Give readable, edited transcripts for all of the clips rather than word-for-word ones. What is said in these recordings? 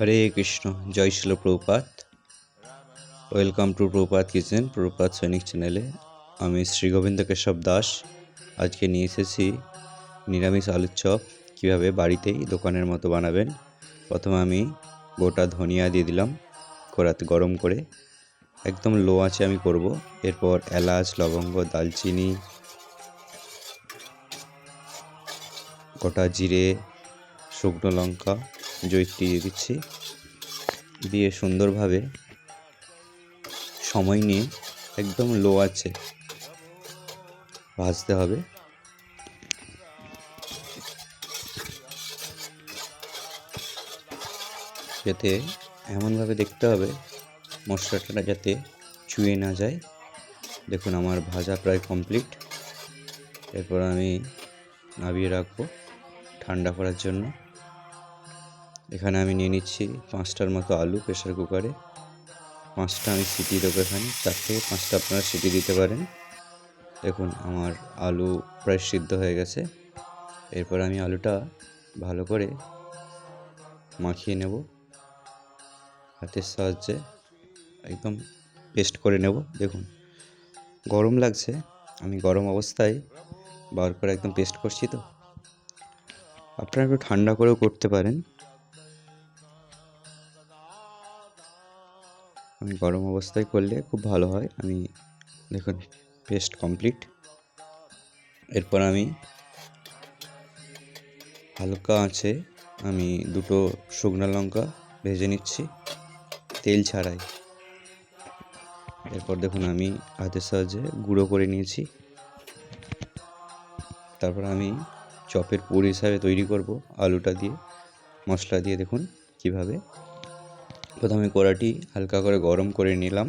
হরে কৃষ্ণ, জয় শিল Prabhupada. Welcome to Prabhupada kitchen, Prabhupada সৈনিক চ্যানেলে। আমি শ্রী গোবিন্দ কেশব দাস। আজকে নিয়ে এসেছি নিরামিষ আলুর চপ কীভাবে বাড়িতেই দোকানের মতো বানাবেন। প্রথমে আমি গোটা ধনিয়া দিয়ে দিলাম কড়াতে গরম করে, একদম লো আঁচে আমি করব। এরপর এলাচ, লবঙ্গ, দালচিনি, গোটা জিরে, শুকনো লঙ্কা, জয়িত্রী দিয়ে দিচ্ছি। দিয়ে সুন্দরভাবে সময় নিয়ে একদম লো আছে ভাজতে হবে। যাতে এমনভাবে দেখতে হবে মশলাটা যাতে চুয়ে না যায়। দেখুন আমার ভাজা প্রায় কমপ্লিট। এরপর আমি নামিয়ে রাখবো ঠান্ডা করার জন্য। এখানে আমি নিয়ে নিচ্ছি 5টার মতো আলু প্রেসার কুকারে। 5টা আমি সিটি দেবো এখানে, 4 থেকে 5টা আপনারা সিটি দিতে পারেন। দেখুন আমার আলু প্রায় সিদ্ধ হয়ে গেছে। এরপর আমি আলুটা ভালো করে মাখিয়ে নেব হাতের সাহায্যে, একদম পেস্ট করে নেব। দেখুন গরম লাগছে, আমি গরম অবস্থায় বার করে একদম পেস্ট করছি। তো আপনারা একটু ঠান্ডা করেও করতে পারেন, আমি গরম অবস্থায় করলে খুব ভালো হয়। আমি দেখুন পেস্ট কমপ্লিট। এরপর আমি হালকা আঁচে আমি 2টো শুকনো লঙ্কা ভেজে নিচ্ছি তেল ছাড়াই। এরপর দেখুন আমি হাতের সাহায্যে গুঁড়ো করে নিয়েছি। তারপর আমি চপের পুর হিসাবে তৈরি করব আলুটা দিয়ে, মশলা দিয়ে। দেখুন কিভাবে প্রথমে কড়াটি হালকা করে গরম করে নিলাম,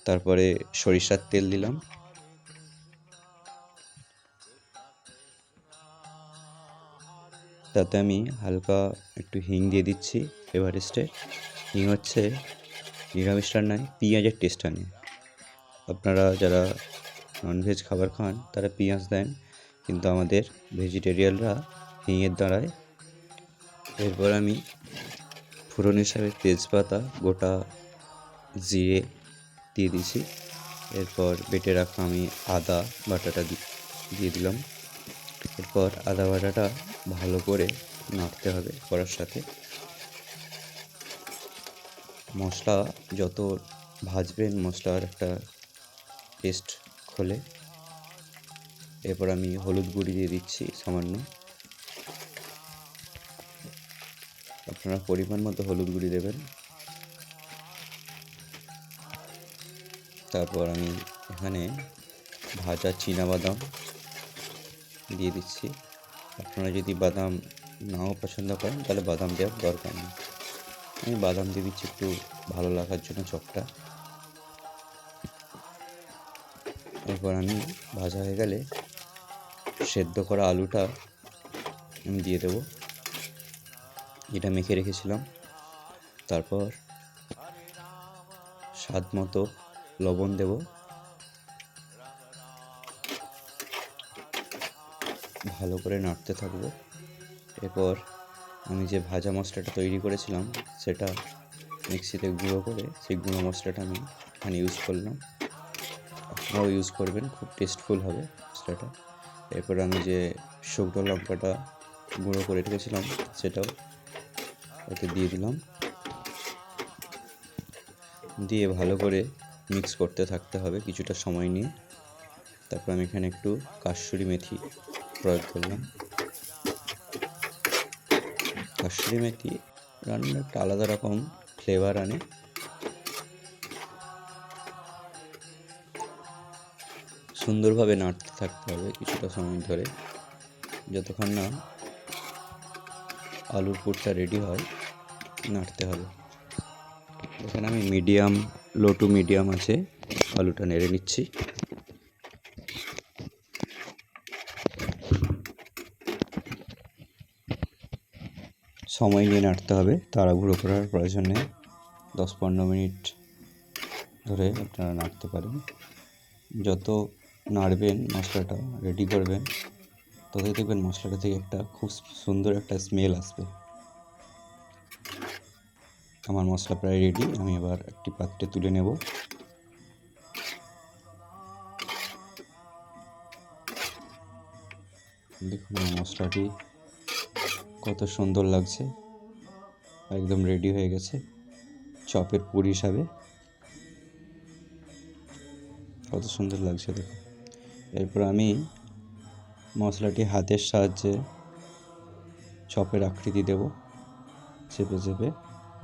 তারপরে সরিষার তেল দিলাম, তাতে আমি হালকা একটু হিং দিয়ে দিচ্ছি এভারেস্টে। হিং হচ্ছে নিরামিষ রান্নায় পেঁয়াজের টেস্ট আনে। আপনারা যারা ননভেজ খাবার খান তারা পেঁয়াজ দেন, কিন্তু আমাদের ভেজিটেরিয়ানরা হিঙের দ্বারায়। এরপর আমি ফোড়ন হিসাবে তেজপাতা, গোটা জিরে দিয়ে দিয়েছি। এরপর বেটে রাখা আমি আদা বাটাটা দিয়ে দিলাম। এরপর আদা বাটাটা ভালো করে নাড়তে হবে কড়ার সাথে। মশলা যত ভাজবেন মশলার একটা টেস্ট খোলে। এরপর আমি হলুদ গুঁড়ি দিয়ে দিচ্ছি সামান্য, আপনারা পরিমাণ মতো হলুদ গুঁড়ি দেবেন। তারপর আমি এখানে ভাজা চীনাবাদাম দিয়ে দিচ্ছি। আপনারা যদি বাদাম নাও পছন্দ করেন তাহলে বাদাম দেওয়ার দরকার নেই। আমি বাদাম দিয়ে দিচ্ছি একটু ভালো লাগার জন্য চপটা। এরপর আমি ভাজা হয়ে গেলে সেদ্ধ করা আলুটা আমি দিয়ে দেবো, যেটা মেখে রেখেছিলাম। তারপর স্বাদ মতো লবণ দেব। ভালো করে নাড়তে থাকবো। এরপর আমি যে ভাজা মশলাটা তৈরি করেছিলাম সেটা মিক্সিতে গুঁড়ো করে সেই গুঁড়ো মশলাটা আমি এখানে ইউজ করলাম। আপনারাও ইউজ করবেন, খুব টেস্টফুল হবে মশলাটা। এরপর আমি যে শুকনো লঙ্কাটা গুঁড়ো করে রেখেছিলাম সেটাও ওতে দিয়ে দিলাম। দিয়ে ভালো করে মিক্স করতে থাকতে হবে কিছুটা সময় নিয়ে। তারপর আমি এখানে একটু কাসুরি মেথি প্রয়োগ করলাম। কাসুরি মেথি রান্নার একটা আলাদা রকম ফ্লেভার আনে। সুন্দরভাবে নাড়তে থাকতে হবে কিছুটা সময় ধরে, যতক্ষণ না আলুর পুরটা রেডি হয় নাড়তে হবে। এখানে আমি লো টু মিডিয়াম আছে আলুটা নেড়ে নিচ্ছি। সময় নিয়ে নাড়তে হবে, তাড়াহুড়ো করার প্রয়োজন নেই। 10-15 মিনিট ধরে আপনারা নাড়তে পারেন। যত নাড়বেন মশলাটা রেডি করবেন ততই দেখবেন মশলাটা থেকে একটা খুব সুন্দর একটা স্মেল আসবে। আমার মশলা প্রায় রেডি। আমি এবার একটি পাত্রে তুলে নেব। দেখুন আমার মশলাটি কত সুন্দর লাগছে, একদম রেডি হয়ে গেছে চপের পুর হিসাবে। কত সুন্দর লাগছে দেখুন। এরপর আমি মশলাটি হাতের সাহায্যে চপের আকৃতি দেব, চেপে চেপে।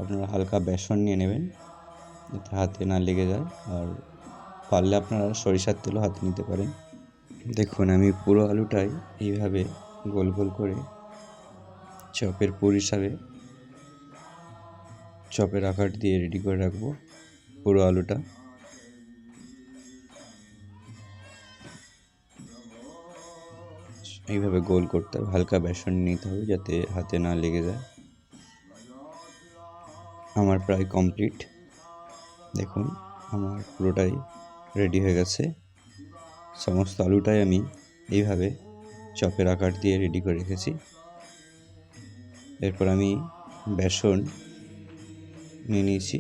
আপনারা হালকা বেসন নিয়ে নেবেন যাতে হাতে না লেগে যায়, আর পারলে আপনারা সরিষার তেলও হাতে নিতে পারেন। দেখুন আমি পুরো আলুটাই এইভাবে গোল গোল করে চপের পুর হিসাবে চপের আকার দিয়ে রেডি করে রাখবো পুরো আলুটা। এইভাবে গোল করতে হবে, হালকা বেসন নিতে হবে যাতে হাতে না লেগে যায়। আমার প্রায় কমপ্লিট। দেখুন আমার পুরোটাই রেডি হয়ে গেছে। সমস্ত আলুটাই আমি এইভাবে চপের আকার দিয়ে রেডি করে রেখেছি। এরপর আমি বেসন নিয়ে নিয়েছি,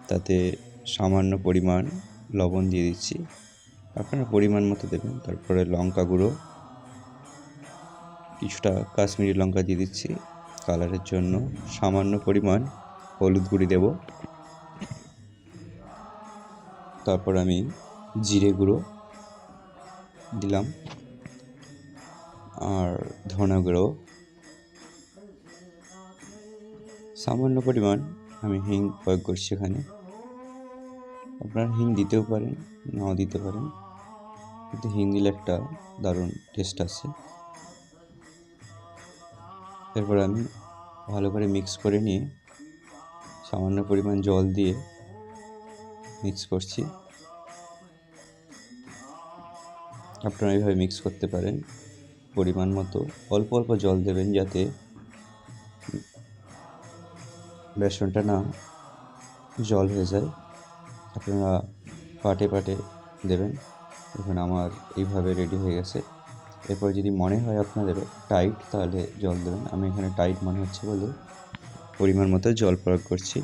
তাতে সামান্য পরিমাণ লবণ দিয়ে দিচ্ছি, আপনারা পরিমাণ মতো দেবেন। তারপরে লঙ্কা গুঁড়ো, কিছুটা কাশ্মীরি লঙ্কা দিয়ে দিচ্ছি কালারের জন্য, সামান্য পরিমাণ হলুদ গুঁড়ি দেব। তারপর আমি জিরে গুঁড়ো দিলাম, আর ধনে গুঁড়ো, সামান্য পরিমাণ আমি হিং প্রয়োগ করছি এখানে। আপনারা হিং দিতেও পারেন, নাও দিতে পারেন, কিন্তু হিং দিলে একটা দারুণ টেস্ট আসে। এরপর আমি ভালো করে মিক্স করে নিয়ে সামান্য পরিমাণ জল দিয়ে মিক্স করছি। আপনারা এইভাবে মিক্স করতে পারেন পরিমাণ মতো। অল্প অল্প জল দেবেন যাতে বেসনটা না জল হয়ে যায়। আপনারা পাটে পাটে দেবেন। দেখুন আমার এইভাবে রেডি হয়ে গেছে। এরপর যদি মনে হয় আপনাদের টাইট, তাহলে জল দেবেন। আমি এখানে টাইট মনে হচ্ছে বলে পরিমাণ মতো জল প্রয়োগ করছি।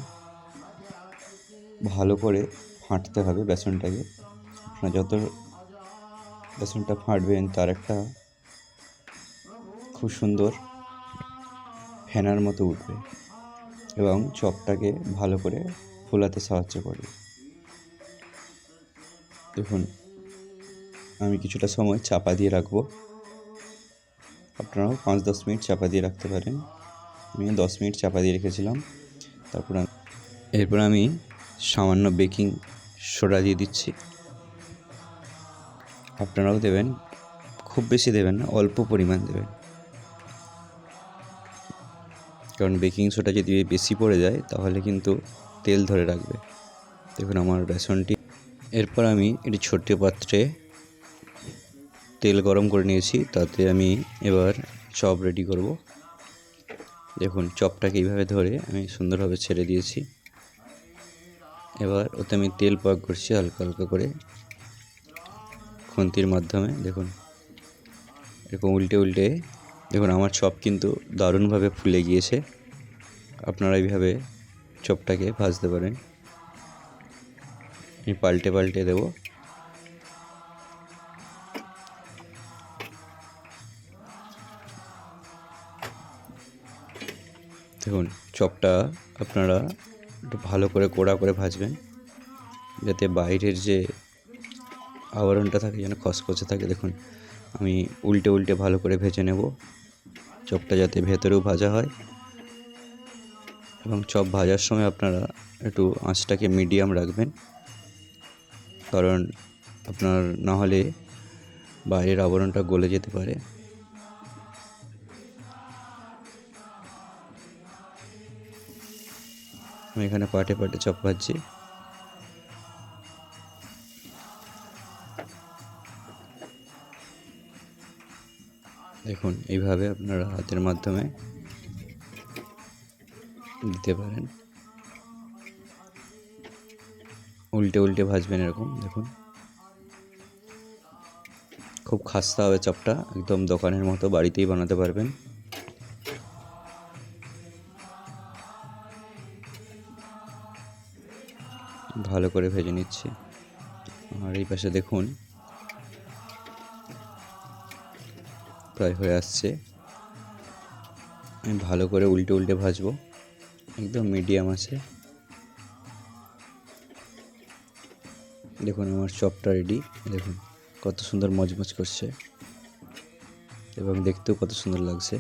ভালো করে ফাটতে হবে বেসনটাকে। আপনারা যত বেসনটা ফাটবেন তার একটা খুব সুন্দর ফেনার মতো উঠবে এবং চপটাকে ভালো করে ফোলাতে সাহায্য করবে। দেখুন আমি কিছুটা সময় চাপা দিয়ে রাখবো, আপনারাও 5-10 মিনিট চাপা দিয়ে রাখতে পারেন। আমি 10 মিনিট চাপা দিয়ে রেখেছিলাম। এরপর আমি সামান্য বেকিং সোডা দিয়ে দিচ্ছি। আপনারাও দেবেন, খুব বেশি দেবেন না, অল্প পরিমাণ দেবেন, কারণ বেকিং সোডা যদি বেশি পড়ে যায় তাহলে কিন্তু তেল ধরে রাখবে। দেখুন আমার বেসনটি। এরপর আমি একটি ছোট্ট পাত্রে তেল গরম করে নিয়েছি, তাতে আমি এবার চপ রেডি করব। দেখুন চপটাকে এইভাবে ধরে আমি সুন্দরভাবে ছেড়ে দিয়েছি। এবার ওতে আমি তেল প্রয়োগ করছি হালকা হালকা করে খুন্তির মাধ্যমে। দেখুন এরকম উল্টে উল্টে, দেখুন আমার চপ কিন্তু দারুণভাবে ফুলে গিয়েছে। আপনারা এইভাবে চপটাকে ভাজতে পারেন। আমি পাল্টে পাল্টে দেব। দেখুন চপটা আপনারা একটু ভালো করে কড়া করে ভাজবেন, যাতে বাইরের যে আবরণটা থাকে যেন খসখসে থাকে। দেখুন আমি উল্টে উল্টে ভালো করে ভেজে নেব চপটা, যাতে ভেতরেও ভাজা হয়। এবং চপ ভাজার সময় আপনারা একটু আঁচটাকে মিডিয়াম রাখবেন, কারণ আপনার না হলে বাইরের আবরণটা গলে যেতে পারে। আমি এখানে পাটে পাটে চপ ভাজছি। দেখুন এইভাবে আপনারা হাতের মাধ্যমে দিতে পারেন, উল্টে উল্টে ভাজবেন এরকম। দেখুন খুব খাস্তা হবে চপটা, একদম দোকানের মতো বাড়িতেই বানাতে পারবেন। ভালো করে ভেজে নিচ্ছি। আর এই পাশে দেখুন প্রায় হয়ে আসছে। আমি ভালো করে উল্টে উল্টে ভাজবো, একদম মিডিয়াম আছে। দেখুন আমার চপটা রেডি। দেখুন কত সুন্দর মচমচ করছে এবং দেখতেও কত সুন্দর লাগছে।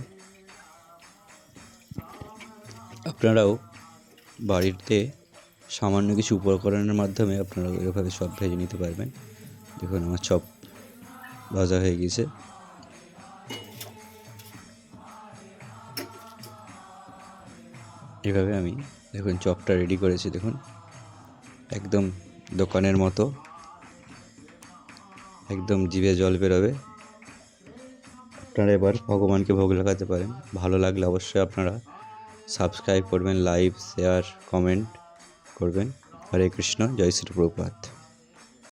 আপনারাও বাড়িতে সামান্য কিছু উপকরণের মাধ্যমে আপনারা এভাবে চপ ভেজে নিতে পারবেন। দেখুন আমার চপ ভাজা হয়ে গেছে। এভাবে আমি দেখুন চপটা রেডি করেছি। দেখুন একদম দোকানের মতো, একদম জিভে জল বেরোবে। আপনারা এবার ভগবানকে ভোগ লাগাতে পারেন। ভালো লাগলে অবশ্যই আপনারা সাবস্ক্রাইব করবেন, লাইক, শেয়ার, কমেন্ট করবেন। হরে কৃষ্ণ, জয় শ্রী প্রভুপাদ।